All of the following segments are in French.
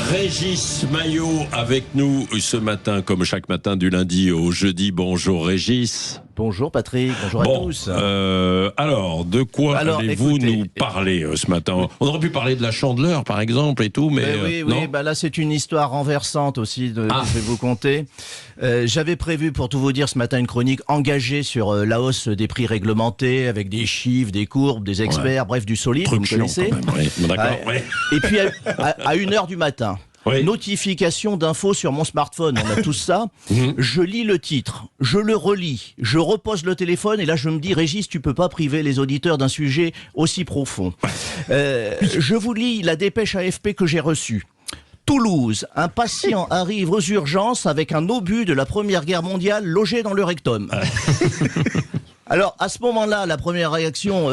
Régis Maillot avec nous ce matin, comme chaque matin du lundi au jeudi. Bonjour Régis. Bonjour Patrick, bonjour à tous. Alors, de quoi allez-vous nous parler ce matin? On aurait pu parler de la Chandeleur par exemple et tout, mais oui, là c'est une histoire renversante aussi que je vais vous conter. J'avais prévu, pour tout vous dire, ce matin une chronique engagée sur la hausse des prix réglementés, avec des chiffres, des courbes, des experts, bref du solide, vous me connaissez. Et puis à 1h du matin, notification d'infos sur mon smartphone, on a tous ça. Je lis le titre, je le relis, je repose le téléphone et là je me dis, Régis, tu peux pas priver les auditeurs d'un sujet aussi profond. Je vous lis la dépêche AFP que j'ai reçue. Toulouse, un patient arrive aux urgences avec un obus de la Première Guerre mondiale logé dans le rectum. Alors, à ce moment-là, la première réaction,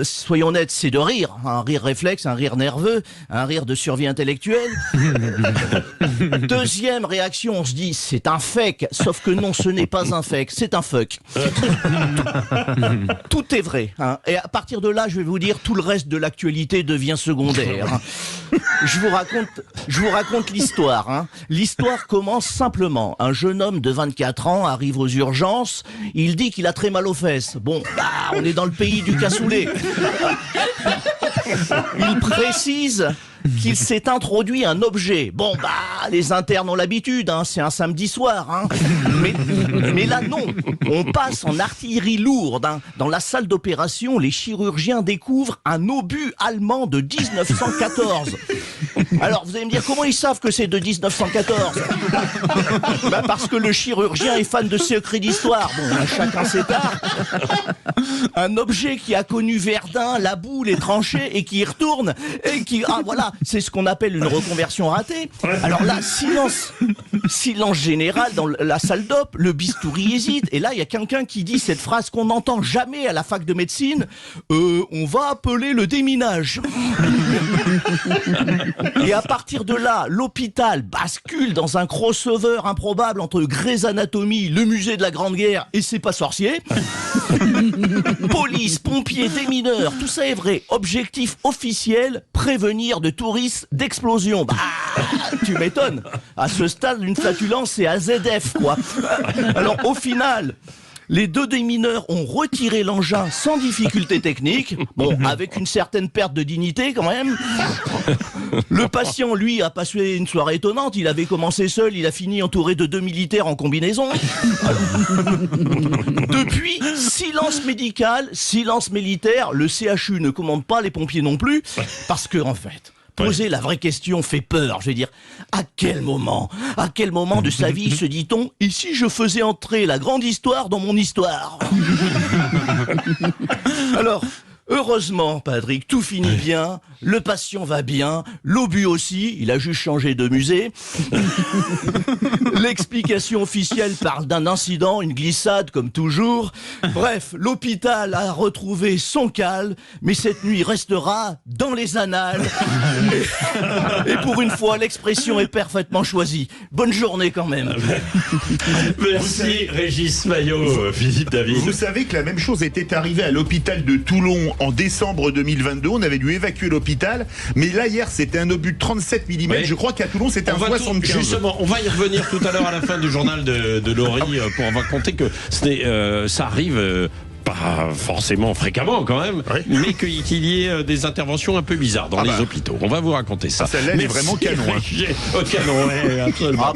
soyons honnêtes, c'est de rire. Un rire réflexe, un rire nerveux, un rire de survie intellectuelle. Deuxième réaction, on se dit, c'est un fake. Sauf que non, ce n'est pas un fake, c'est un fuck. Tout est vrai. Et à partir de là, je vais vous dire, tout le reste de l'actualité devient secondaire. Je vous raconte l'histoire. L'histoire commence simplement. Un jeune homme de 24 ans arrive aux urgences. Il dit qu'il a très mal aux fesses. Bon, on est dans le pays du cassoulet. Il précise qu'il s'est introduit un objet. Bon, les internes ont l'habitude, c'est un samedi soir. Mais là, non. On passe en artillerie lourde. Dans la salle d'opération, les chirurgiens découvrent un obus allemand de 1914. Alors, vous allez me dire, comment ils savent que c'est de 1914 ? Parce que le chirurgien est fan de secrets d'histoire. Bon, chacun ses parts. Un objet qui a connu Verdun, la boue, les tranchées, et qui y retourne, et qui... voilà, c'est ce qu'on appelle une reconversion ratée. Alors là, silence général dans la salle d'op, le bistouri hésite, et là, il y a quelqu'un qui dit cette phrase qu'on n'entend jamais à la fac de médecine, on va appeler le déminage. Et à partir de là, l'hôpital bascule dans un crossover improbable entre Grey's Anatomy, le musée de la Grande Guerre et C'est pas sorcier. Police, pompiers, démineurs, tout ça est vrai. Objectif officiel, prévenir de touristes d'explosion. Tu m'étonnes. À ce stade, une flatulence, c'est AZF, quoi. Alors, au final... Les deux démineurs ont retiré l'engin sans difficulté technique, avec une certaine perte de dignité quand même. Le patient, lui, a passé une soirée étonnante. Il avait commencé seul, il a fini entouré de 2 militaires en combinaison. Depuis, silence médical, silence militaire. Le CHU ne commande pas, les pompiers non plus, parce que en fait... Poser la vraie question fait peur. Je veux dire, à quel moment de sa vie se dit-on, et si je faisais entrer la grande histoire dans mon histoire? Alors, heureusement, Patrick, tout finit bien, le patient va bien, l'obus aussi, il a juste changé de musée. L'explication officielle parle d'un incident, une glissade comme toujours. Bref, l'hôpital a retrouvé son calme, mais cette nuit restera dans les annales. Et pour une fois, l'expression est parfaitement choisie. Bonne journée quand même. Merci Régis Maillot, Philippe David. Vous savez que la même chose était arrivée à l'hôpital de Toulon en décembre 2022. On avait dû évacuer l'hôpital, mais là hier c'était un obus de 37 mm. Je crois qu'à Toulon c'était un 75. Justement, on va y revenir tout à l'heure à la fin du journal de Laurie pour raconter que ça arrive. Pas forcément fréquemment quand même, mais qu'il y ait des interventions un peu bizarres dans les hôpitaux. On va vous raconter ça. Celle-là, elle est vraiment canon. Canon, absolument.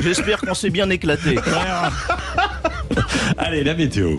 J'espère qu'on s'est bien éclaté. Allez, la météo.